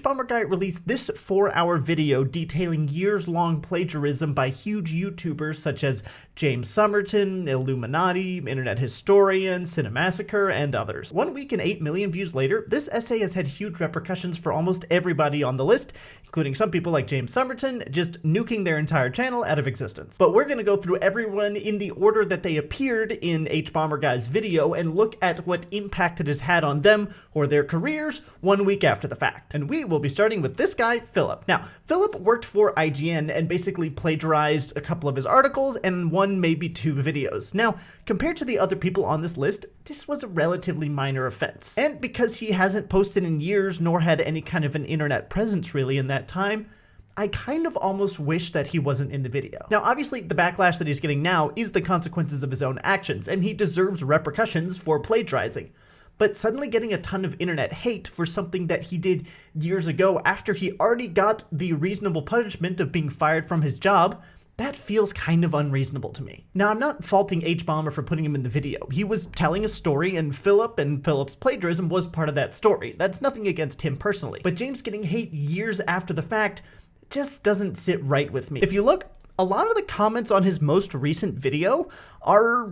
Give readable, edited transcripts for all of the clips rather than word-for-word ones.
HBomberGuy released this 4-hour video detailing years-long plagiarism by huge YouTubers such as James Somerton, Illuminaughtii, Internet Historian, Cinemassacre, and others. 1 week and 8 million views later, this essay has had huge repercussions for almost everybody on the list, including some people like James Somerton just nuking their entire channel out of existence. But we're going to go through everyone in the order that they appeared in HBomberGuy's video and look at what impact it has had on them or their careers 1 week after the fact. And we will be starting with this guy, Filip. Now, Filip worked for IGN and basically plagiarized a couple of his articles and 1, maybe 2 videos. Now, compared to the other people on this list, this was a relatively minor offense. And because he hasn't posted in years nor had any kind of an internet presence really in that time, I kind of almost wish that he wasn't in the video. Now, obviously, the backlash that he's getting now is the consequences of his own actions, and he deserves repercussions for plagiarizing. But suddenly getting a ton of internet hate for something that he did years ago after he already got the reasonable punishment of being fired from his job, that feels kind of unreasonable to me. Now, I'm not faulting HBomber for putting him in the video. He was telling a story, and Filip's plagiarism was part of that story. That's nothing against him personally. But James getting hate years after the fact just doesn't sit right with me. If you look, a lot of the comments on his most recent video are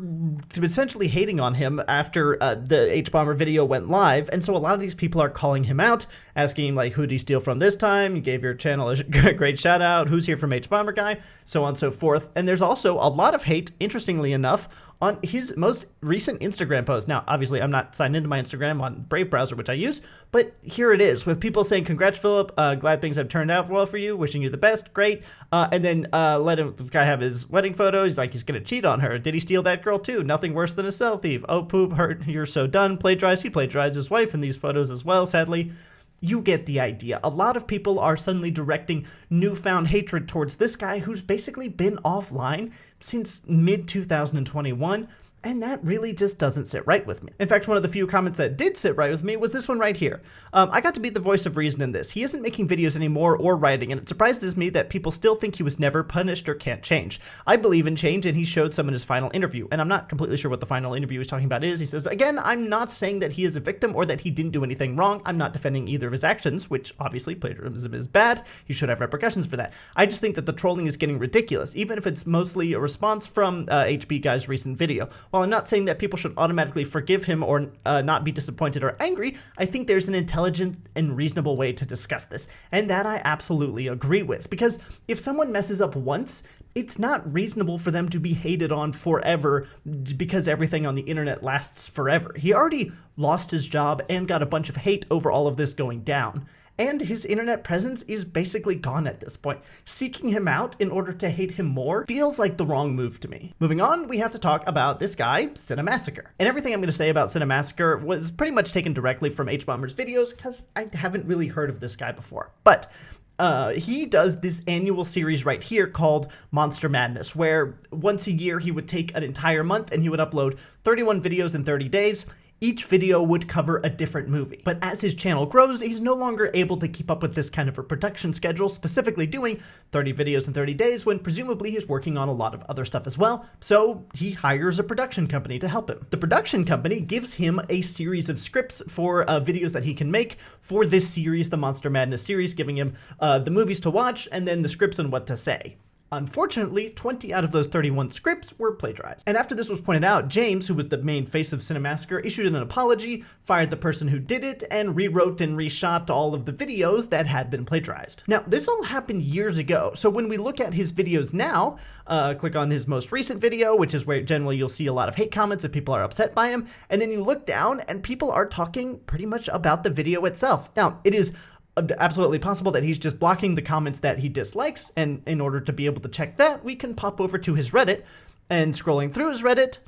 essentially hating on him after the HBomber video went live, and so a lot of these people are calling him out, asking him like, who did he steal from this time? You gave your channel a great shout out, who's here from HBomberGuy, so on and so forth. And there's also a lot of hate, interestingly enough, on his most recent Instagram post. Now, obviously, I'm not signed into my Instagram on Brave browser, which I use, but here it is, with people saying, congrats, Filip, glad things have turned out well for you, wishing you the best, great, and then this guy have his wedding photo. He's like, he's gonna cheat on her. Did he steal that girl too? Nothing worse than a cell thief. Oh, poop, hurt, you're so done. Plagiarized. He plagiarized his wife in these photos as well, sadly. You get the idea. A lot of people are suddenly directing newfound hatred towards this guy who's basically been offline since mid-2021, and that really just doesn't sit right with me. In fact, one of the few comments that did sit right with me was this one right here. I got to be the voice of reason in this. He isn't making videos anymore or writing, and it surprises me that people still think he was never punished or can't change. I believe in change, and he showed some in his final interview, and I'm not completely sure what the final interview he's talking about is. He says, again, I'm not saying that he is a victim or that he didn't do anything wrong. I'm not defending either of his actions, which obviously plagiarism is bad. He should have repercussions for that. I just think that the trolling is getting ridiculous, even if it's mostly a response from HBGuy's recent video. While I'm not saying that people should automatically forgive him or not be disappointed or angry, I think there's an intelligent and reasonable way to discuss this, and that I absolutely agree with. Because if someone messes up once, it's not reasonable for them to be hated on forever because everything on the internet lasts forever. He already lost his job and got a bunch of hate over all of this going down, and his internet presence is basically gone at this point. Seeking him out in order to hate him more feels like the wrong move to me. Moving on, we have to talk about this guy, Cinemassacre. And everything I'm going to say about Cinemassacre was pretty much taken directly from HBomber's videos because I haven't really heard of this guy before. But he does this annual series right here called Monster Madness, where once a year he would take an entire month and he would upload 31 videos in 30 days. Each video would cover a different movie. But as his channel grows, he's no longer able to keep up with this kind of a production schedule, specifically doing 30 videos in 30 days when presumably he's working on a lot of other stuff as well. So he hires a production company to help him. The production company gives him a series of scripts for videos that he can make for this series, the Monster Madness series, giving him the movies to watch and then the scripts and what to say. Unfortunately, 20 out of those 31 scripts were plagiarized. And after this was pointed out, James, who was the main face of Cinemassacre, issued an apology, fired the person who did it, and rewrote and reshot all of the videos that had been plagiarized. Now, this all happened years ago, so when we look at his videos now, click on his most recent video, which is where generally you'll see a lot of hate comments if people are upset by him, and then you look down and people are talking pretty much about the video itself. Now, it is absolutely possible that he's just blocking the comments that he dislikes, and in order to be able to check that, we can pop over to his Reddit, and scrolling through his Reddit,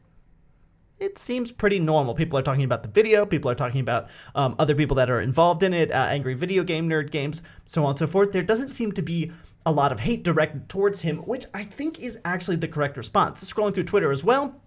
it seems pretty normal. People are talking about the video, people are talking about other people that are involved in it, angry video game nerd games, so on and so forth. There doesn't seem to be a lot of hate directed towards him, which I think is actually the correct response. Scrolling through Twitter as well,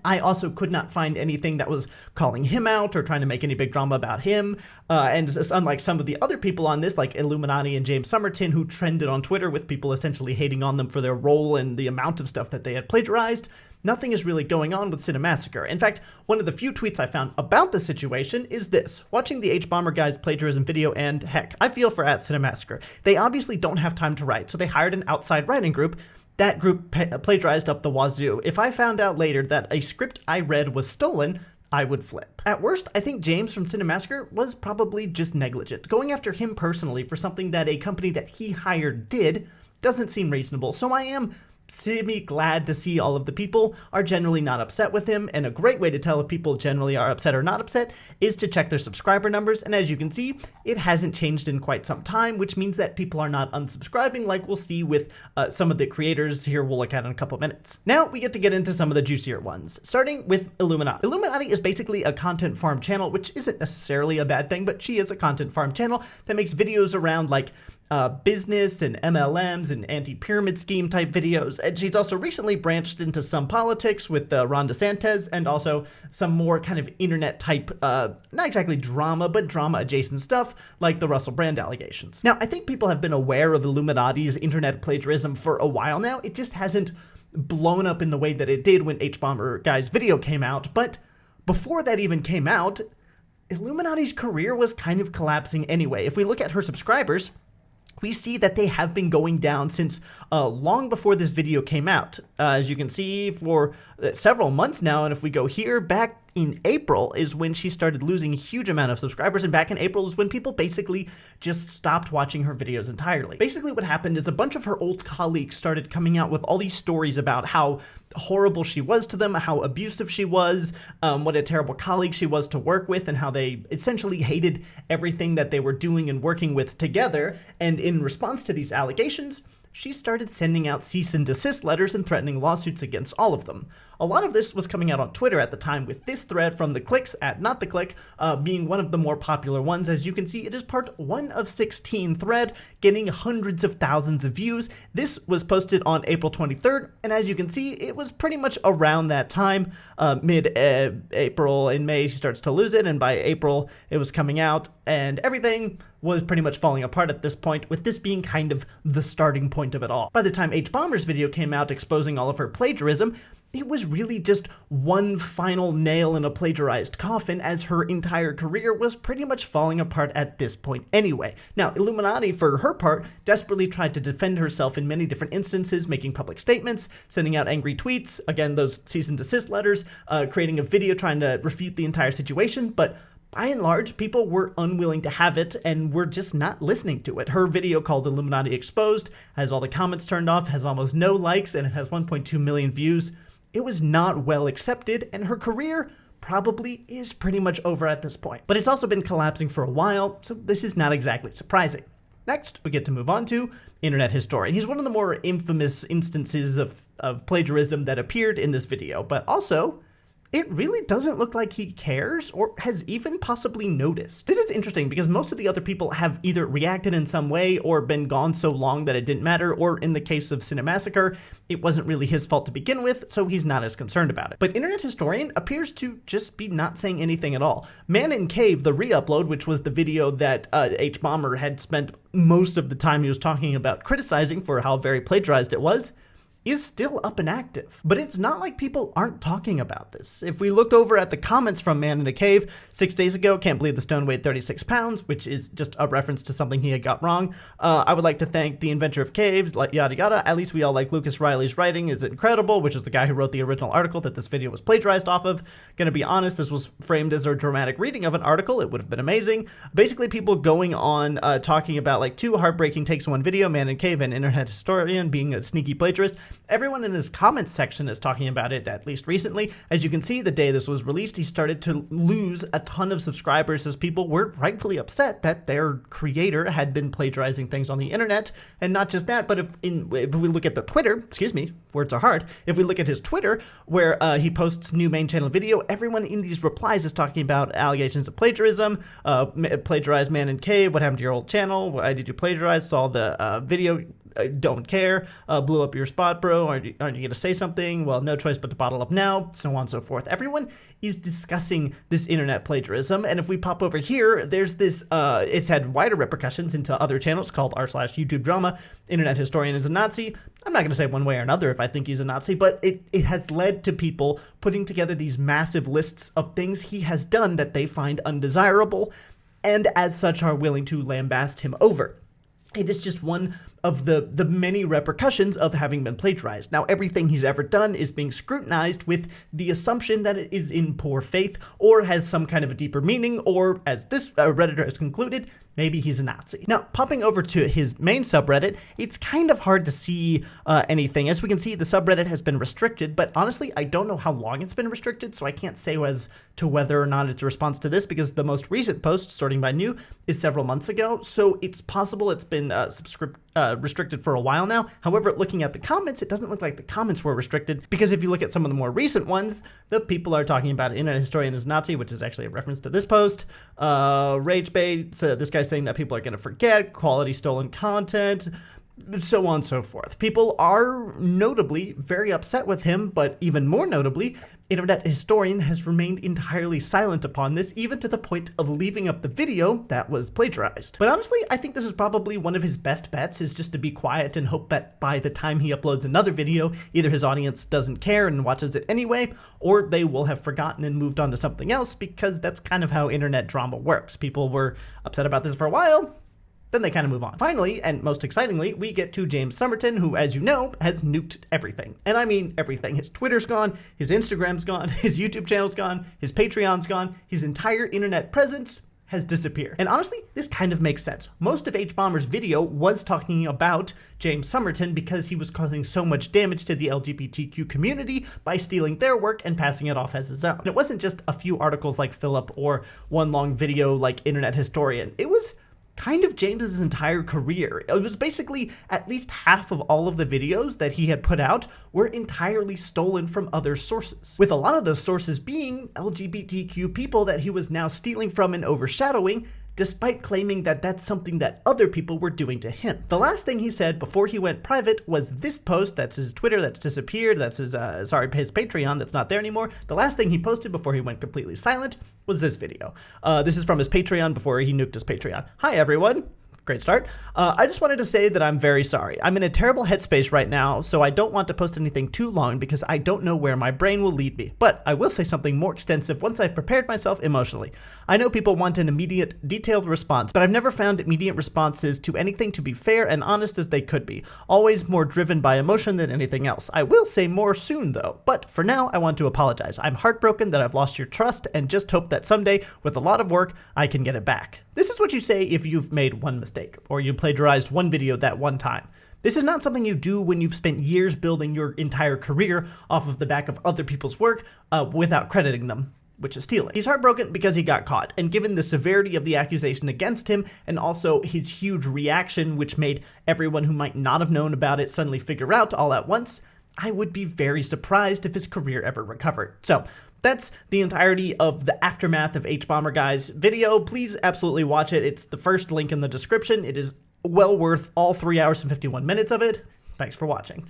I also could not find anything that was calling him out or trying to make any big drama about him. And unlike some of the other people on this, like Illuminaughtii and James Somerton, who trended on Twitter with people essentially hating on them for their role and the amount of stuff that they had plagiarized, nothing is really going on with Cinemassacre. In fact, one of the few tweets I found about the situation is this. Watching the HBomberGuy's plagiarism video, and heck, I feel for @Cinemassacre. They obviously don't have time to write, so they hired an outside writing group. That group plagiarized up the wazoo. If I found out later that a script I read was stolen, I would flip. At worst, I think James from Cinemassacre was probably just negligent. Going after him personally for something that a company that he hired did doesn't seem reasonable, so I am semi-glad to see all of the people are generally not upset with him, and a great way to tell if people generally are upset or not upset is to check their subscriber numbers, and as you can see, it hasn't changed in quite some time, which means that people are not unsubscribing like we'll see with some of the creators here we'll look at in a couple minutes. Now we get to get into some of the juicier ones, starting with Illuminaughtii. Illuminaughtii is basically a content farm channel, which isn't necessarily a bad thing, but she is a content farm channel that makes videos around like business and MLMs and anti-pyramid scheme type videos. And she's also recently branched into some politics with Ron DeSantis and also some more kind of internet type, not exactly drama, but drama adjacent stuff like the Russell Brand allegations. Now, I think people have been aware of Illuminauti's internet plagiarism for a while now. It just hasn't blown up in the way that it did when HBomberGuy's video came out. But before that even came out, Illuminauti's career was kind of collapsing anyway. If we look at her subscribers, we see that they have been going down since long before this video came out. As you can see, for several months now, and if we go here, back in April is when she started losing a huge amount of subscribers, and back in April is when people basically just stopped watching her videos entirely. Basically what happened is a bunch of her old colleagues started coming out with all these stories about how horrible she was to them, how abusive she was, what a terrible colleague she was to work with, and how they essentially hated everything that they were doing and working with together. And in response to these allegations, she started sending out cease and desist letters and threatening lawsuits against all of them. A lot of this was coming out on Twitter at the time, with this thread from the clicks at Not The Click being one of the more popular ones. As you can see, it is part 1 of 16 thread, getting hundreds of thousands of views. This was posted on April 23rd, and as you can see, it was pretty much around that time, mid-April. In May, she starts to lose it, and by April, it was coming out, and everything was pretty much falling apart at this point, with this being kind of the starting point of it all. By the time HBomber's video came out exposing all of her plagiarism, it was really just one final nail in a plagiarized coffin, as her entire career was pretty much falling apart at this point anyway. Now, Illuminaughtii, for her part, desperately tried to defend herself in many different instances, making public statements, sending out angry tweets, again, those cease and desist letters, creating a video trying to refute the entire situation, but by and large, people were unwilling to have it and were just not listening to it. Her video called Illuminaughtii Exposed has all the comments turned off, has almost no likes, and it has 1.2 million views. It was not well accepted, and her career probably is pretty much over at this point. But it's also been collapsing for a while, so this is not exactly surprising. Next, we get to move on to Internet Historian. He's one of the more infamous instances of plagiarism that appeared in this video, but also it really doesn't look like he cares or has even possibly noticed. This is interesting because most of the other people have either reacted in some way or been gone so long that it didn't matter, or in the case of Cinemassacre, it wasn't really his fault to begin with, so he's not as concerned about it. But Internet Historian appears to just be not saying anything at all. Man in Cave, the re-upload, which was the video that HBomber had spent most of the time he was talking about criticizing for how very plagiarized it was, is still up and active. But it's not like people aren't talking about this. If we look over at the comments from Man in a Cave, 6 days ago, can't believe the stone weighed 36 pounds, which is just a reference to something he had got wrong. I would like to thank the inventor of caves, like yada yada. At least we all like Lucas Riley's writing is incredible, which is the guy who wrote the original article that this video was plagiarized off of. Gonna be honest, this was framed as a dramatic reading of an article. It would have been amazing. Basically, people going on talking about like 2 heartbreaking takes in one video, Man in Cave and Internet Historian being a sneaky plagiarist. Everyone in his comments section is talking about it, at least recently. As you can see, the day this was released, he started to lose a ton of subscribers as people were rightfully upset that their creator had been plagiarizing things on the internet. And not just that, but if we look at the Twitter, excuse me, words are hard. If we look at his Twitter, where he posts new main channel video, everyone in these replies is talking about allegations of plagiarism, plagiarized Man in Cave, what happened to your old channel, why did you plagiarize, saw the video don't care. Blew up your spot, bro. Aren't you going to say something? Well, no choice but to bottle up now, so on and so forth. Everyone is discussing this internet plagiarism, and if we pop over here, there's this, it's had wider repercussions into other channels called r/YouTube drama. Internet historian is a Nazi. I'm not going to say one way or another if I think he's a Nazi, but it has led to people putting together these massive lists of things he has done that they find undesirable, and as such are willing to lambast him over. It is just one of the many repercussions of having been plagiarized. Now, everything he's ever done is being scrutinized with the assumption that it is in poor faith or has some kind of a deeper meaning, or as this Redditor has concluded, maybe he's a Nazi. Now, popping over to his main subreddit, it's kind of hard to see anything. As we can see, the subreddit has been restricted, but honestly, I don't know how long it's been restricted, so I can't say as to whether or not it's a response to this, because the most recent post, starting by new, is several months ago, so it's possible it's been restricted for a while now. However, looking at the comments, it doesn't look like the comments were restricted, because if you look at some of the more recent ones, the people are talking about internet historian is Nazi, which is actually a reference to this post. Rage bait, so this guy's saying that people are going to forget, quality stolen content, so on and so forth. People are notably very upset with him, but even more notably, internet historian has remained entirely silent upon this, even to the point of leaving up the video that was plagiarized. But honestly, I think this is probably one of his best bets, is just to be quiet and hope that by the time he uploads another video, either his audience doesn't care and watches it anyway, or they will have forgotten and moved on to something else, because that's kind of how internet drama works. People were upset about this for a while, then they kind of move on. Finally, and most excitingly, we get to James Somerton, who, as you know, has nuked everything. And I mean everything. His Twitter's gone, his Instagram's gone, his YouTube channel's gone, his Patreon's gone, his entire internet presence has disappeared. And honestly, this kind of makes sense. Most of HBomber's video was talking about James Somerton because he was causing so much damage to the LGBTQ community by stealing their work and passing it off as his own. And it wasn't just a few articles like Filip or one long video like Internet Historian. It was kind of James's entire career. It was basically at least half of all of the videos that he had put out were entirely stolen from other sources, with a lot of those sources being LGBTQ people that he was now stealing from and overshadowing, despite claiming that that's something that other people were doing to him. The last thing he said before he went private was this post. That's his Twitter that's disappeared. That's his, his Patreon that's not there anymore. The last thing he posted before he went completely silent was this video. This is from his Patreon before he nuked his Patreon. Hi, everyone. Great start. I just wanted to say that I'm very sorry. I'm in a terrible headspace right now, so I don't want to post anything too long because I don't know where my brain will lead me. But I will say something more extensive once I've prepared myself emotionally. I know people want an immediate, detailed response, but I've never found immediate responses to anything to be fair and honest as they could be. Always more driven by emotion than anything else. I will say more soon, though. But for now, I want to apologize. I'm heartbroken that I've lost your trust and just hope that someday, with a lot of work, I can get it back. This is what you say if you've made one mistake, or you plagiarized one video that one time. This is not something you do when you've spent years building your entire career off of the back of other people's work without crediting them, which is stealing. He's heartbroken because he got caught, and given the severity of the accusation against him, and also his huge reaction, which made everyone who might not have known about it suddenly figure out all at once, I would be very surprised if his career ever recovered. So that's the entirety of the aftermath of HBomberGuy's video. Please absolutely watch it. It's the first link in the description. It is well worth all 3 hours and 51 minutes of it. Thanks for watching.